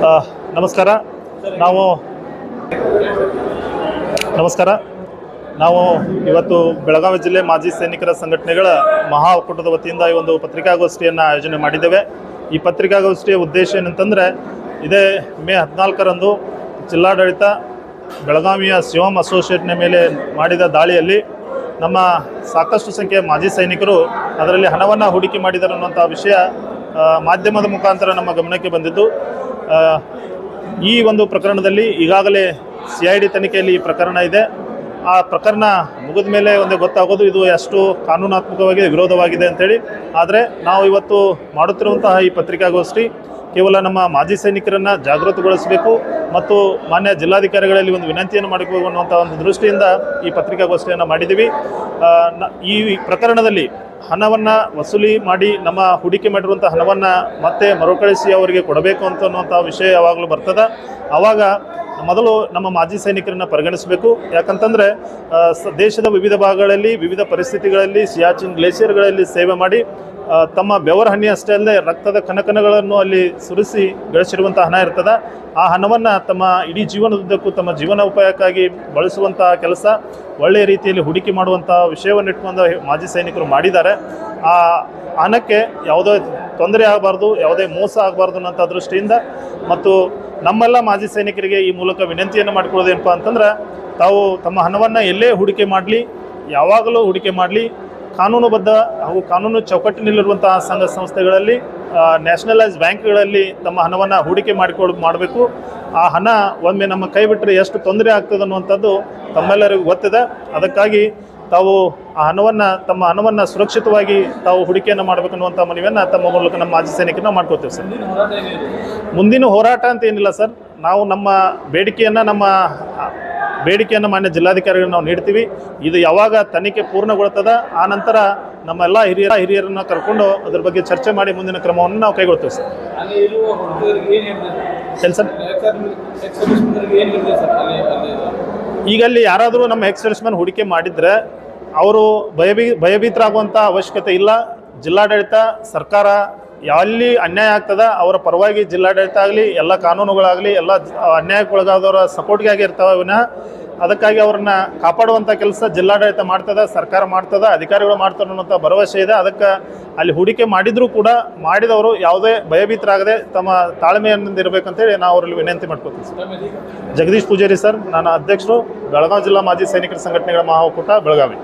ನಮಸ್ಕಾರ. ನಾವು ಇವತ್ತು ಬೆಳಗಾವಿ ಜಿಲ್ಲೆ ಮಾಜಿ ಸೈನಿಕರ ಸಂಘಟನೆಗಳ ಮಹಾ ಒಕ್ಕೂಟದ ವತಿಯಿಂದ ಈ ಒಂದು ಪತ್ರಿಕಾಗೋಷ್ಠಿಯನ್ನು ಆಯೋಜನೆ ಮಾಡಿದ್ದೇವೆ. ಈ ಪತ್ರಿಕಾಗೋಷ್ಠಿಯ ಉದ್ದೇಶ ಏನಂತಂದರೆ, ಇದೇ ಮೇ 14ರಂದು ಜಿಲ್ಲಾಡಳಿತ ಬೆಳಗಾವಿಯ ಶಿವಮ್ ಅಸೋಸಿಯೇಟ್ನ ಮೇಲೆ ಮಾಡಿದ ದಾಳಿಯಲ್ಲಿ ನಮ್ಮ ಸಾಕಷ್ಟು ಸಂಖ್ಯೆಯ ಮಾಜಿ ಸೈನಿಕರು ಅದರಲ್ಲಿ ಹಣವನ್ನು ಹೂಡಿಕೆ ಮಾಡಿದ್ದಾರೆ ಅನ್ನುವಂಥ ವಿಷಯ ಮಾಧ್ಯಮದ ಮುಖಾಂತರ ನಮ್ಮ ಗಮನಕ್ಕೆ ಬಂದಿದ್ದು, ಈ ಒಂದು ಪ್ರಕರಣದಲ್ಲಿ ಈಗಾಗಲೇ CID ತನಿಖೆಯಲ್ಲಿ ಈ ಪ್ರಕರಣ ಇದೆ. ಆ ಪ್ರಕರಣ ಮುಗಿದ ಮೇಲೆ ಒಂದೇ ಗೊತ್ತಾಗೋದು ಇದು ಎಷ್ಟು ಕಾನೂನಾತ್ಮಕವಾಗಿ ವಿರೋಧವಾಗಿದೆ ಅಂತೇಳಿ. ಆದರೆ ನಾವು ಇವತ್ತು ಮಾಡುತ್ತಿರುವಂತಹ ಈ ಪತ್ರಿಕಾಗೋಷ್ಠಿ ಕೇವಲ ನಮ್ಮ ಮಾಜಿ ಸೈನಿಕರನ್ನು ಜಾಗೃತಗೊಳಿಸಬೇಕು ಮತ್ತು ಮಾನ್ಯ ಜಿಲ್ಲಾಧಿಕಾರಿಗಳಲ್ಲಿ ಒಂದು ವಿನಂತಿಯನ್ನು ಮಾಡಬೇಕು ಅನ್ನುವಂಥ ಒಂದು ದೃಷ್ಟಿಯಿಂದ ಈ ಪತ್ರಿಕಾಗೋಷ್ಠಿಯನ್ನು ಮಾಡಿದ್ದೀವಿ. ಈ ಪ್ರಕರಣದಲ್ಲಿ ಹಣವನ್ನು ವಸೂಲಿ ಮಾಡಿ ನಮ್ಮ ಹೂಡಿಕೆ ಮಾಡಿರುವಂಥ ಹಣವನ್ನು ಮತ್ತೆ ಮರುಕಳಿಸಿ ಅವರಿಗೆ ಕೊಡಬೇಕು ಅನ್ನುವಂಥ ವಿಷಯ ಯಾವಾಗಲೂ ಬರ್ತದೆ. ಆವಾಗ ಮೊದಲು ನಮ್ಮ ಮಾಜಿ ಸೈನಿಕರನ್ನು ಪರಿಗಣಿಸಬೇಕು. ಯಾಕಂತಂದರೆ ದೇಶದ ವಿವಿಧ ಭಾಗಗಳಲ್ಲಿ ವಿವಿಧ ಪರಿಸ್ಥಿತಿಗಳಲ್ಲಿ ಸಿಯಾಚಿನ್ ಗ್ಲೇಷಿಯರ್ಗಳಲ್ಲಿ ಸೇವೆ ಮಾಡಿ ತಮ್ಮ ಬೆವರ ಹನಿ ಅಷ್ಟೇ ಅಲ್ಲದೆ ರಕ್ತದ ಕಣಕಣಗಳನ್ನು ಅಲ್ಲಿ ಸುರಿಸಿ ಗಳಿಸಿರುವಂಥ ಹಣ ಇರ್ತದೆ. ಆ ಹಣವನ್ನು ತಮ್ಮ ಇಡೀ ಜೀವನದುದ್ದಕ್ಕೂ ತಮ್ಮ ಜೀವನೋಪಾಯಕ್ಕಾಗಿ ಬಳಸುವಂಥ ಕೆಲಸ, ಒಳ್ಳೆಯ ರೀತಿಯಲ್ಲಿ ಹೂಡಿಕೆ ಮಾಡುವಂಥ ವಿಷಯವನ್ನು ಇಟ್ಕೊಂಡು ಮಾಜಿ ಸೈನಿಕರು ಮಾಡಿದ್ದಾರೆ. ಆ ಹಣಕ್ಕೆ ಯಾವುದೇ ತೊಂದರೆ ಆಗಬಾರ್ದು, ಯಾವುದೇ ಮೋಸ ಆಗಬಾರ್ದು ಅನ್ನೋಂಥ ದೃಷ್ಟಿಯಿಂದ ಮತ್ತು ನಮ್ಮೆಲ್ಲ ಮಾಜಿ ಸೈನಿಕರಿಗೆ ಈ ಮೂಲಕ ವಿನಂತಿಯನ್ನು ಮಾಡಿಕೊಳ್ಳೋದೇನಪ್ಪ ಅಂತಂದ್ರೆ, ತಾವು ತಮ್ಮ ಹಣವನ್ನು ಎಲ್ಲೇ ಹೂಡಿಕೆ ಮಾಡಲಿ, ಯಾವಾಗಲೂ ಹೂಡಿಕೆ ಮಾಡಲಿ, ಕಾನೂನುಬದ್ಧ ಹಾಗೂ ಕಾನೂನು ಚೌಕಟ್ಟಿನಲ್ಲಿರುವಂತಹ ಸಂಘ ಸಂಸ್ಥೆಗಳಲ್ಲಿ, ನ್ಯಾಷನಲೈಸ್ ಬ್ಯಾಂಕ್ಗಳಲ್ಲಿ ತಮ್ಮ ಹಣವನ್ನು ಹೂಡಿಕೆ ಮಾಡಬೇಕು. ಆ ಹಣ ಒಮ್ಮೆ ನಮ್ಮ ಕೈ ಬಿಟ್ಟರೆ ಎಷ್ಟು ತೊಂದರೆ ಆಗ್ತದೆ ಅನ್ನುವಂಥದ್ದು ತಮ್ಮೆಲ್ಲರಿಗೂ ಗೊತ್ತಿದೆ. ಅದಕ್ಕಾಗಿ ತಾವು ಆ ತಮ್ಮ ಹಣವನ್ನು ಸುರಕ್ಷಿತವಾಗಿ ತಾವು ಹೂಡಿಕೆಯನ್ನು ಮಾಡಬೇಕನ್ನುವಂಥ ಮನವಿಯನ್ನು ತಮ್ಮ ಮೂಲಕ ನಮ್ಮ ಮಾಜಿ ಸೈನಿಕರನ್ನ ಮಾಡ್ಕೋತೀವಿ ಸರ್. ಮುಂದಿನ ಹೋರಾಟ ಅಂತ ಏನಿಲ್ಲ ಸರ್, ನಾವು ನಮ್ಮ ಬೇಡಿಕೆಯನ್ನು ಮಾನ್ಯ ಜಿಲ್ಲಾಧಿಕಾರಿಗಳು ನಾವು ನೀಡ್ತೀವಿ. ಇದು ಯಾವಾಗ ತನಿಖೆ ಪೂರ್ಣಗೊಳ್ತದ ಆ ನಂತರ ನಮ್ಮೆಲ್ಲ ಹಿರಿಯರನ್ನು ಕರ್ಕೊಂಡು ಅದ್ರ ಬಗ್ಗೆ ಚರ್ಚೆ ಮಾಡಿ ಮುಂದಿನ ಕ್ರಮವನ್ನು ನಾವು ಕೈಗೊಳ್ತೀವಿ ಸರ್. ಈಗ ಅಲ್ಲಿ ಯಾರಾದರೂ ನಮ್ಮ ಎಕ್ಸ್-ಸರ್ವಿಸ್ಮನ್ ಹೂಡಿಕೆ ಮಾಡಿದರೆ ಅವರು ಭಯಭೀತರಾಗುವಂಥ ಅವಶ್ಯಕತೆ ಇಲ್ಲ. ಜಿಲ್ಲಾಡಳಿತ, ಸರ್ಕಾರ ಎಲ್ಲಿ ಅನ್ಯಾಯ ಆಗ್ತದೆ ಅವರ ಪರವಾಗಿ ಜಿಲ್ಲಾಡಳಿತ ಆಗಲಿ, ಎಲ್ಲ ಕಾನೂನುಗಳಾಗಲಿ ಎಲ್ಲ ಅನ್ಯಾಯಕ್ಕೊಳಗಾದವರ ಸಪೋರ್ಟ್ಗಾಗಿ ಇರ್ತಾವೆ ವಿನಃ ಅದಕ್ಕಾಗಿ ಅವ್ರನ್ನ ಕಾಪಾಡುವಂಥ ಕೆಲಸ ಜಿಲ್ಲಾಡಳಿತ ಮಾಡ್ತದೆ, ಸರ್ಕಾರ ಮಾಡ್ತದೆ, ಅಧಿಕಾರಿಗಳು ಮಾಡ್ತಾರೆ ಅನ್ನೋಂಥ ಭರವಸೆ ಇದೆ. ಅದಕ್ಕೆ ಅಲ್ಲಿ ಹೂಡಿಕೆ ಮಾಡಿದರೂ ಕೂಡ ಮಾಡಿದವರು ಯಾವುದೇ ಭಯಭೀತರಾಗದೆ ತಮ್ಮ ತಾಳ್ಮೆಯಿಂದ ಇರಬೇಕಂತೇಳಿ ನಾವು ಅವರಲ್ಲಿ ವಿನಂತಿ ಮಾಡ್ಕೊತೀವಿ ಸರ್. ಜಗದೀಶ್ ಪೂಜಾರಿ ಸರ್, ನಾನು ಅಧ್ಯಕ್ಷರು, ಬೆಳಗಾವಿ ಜಿಲ್ಲಾ ಮಾಜಿ ಸೈನಿಕರ ಸಂಘಟನೆಗಳ ಮಹಾ ಒಕ್ಕೂಟ ಬೆಳಗಾವಿ.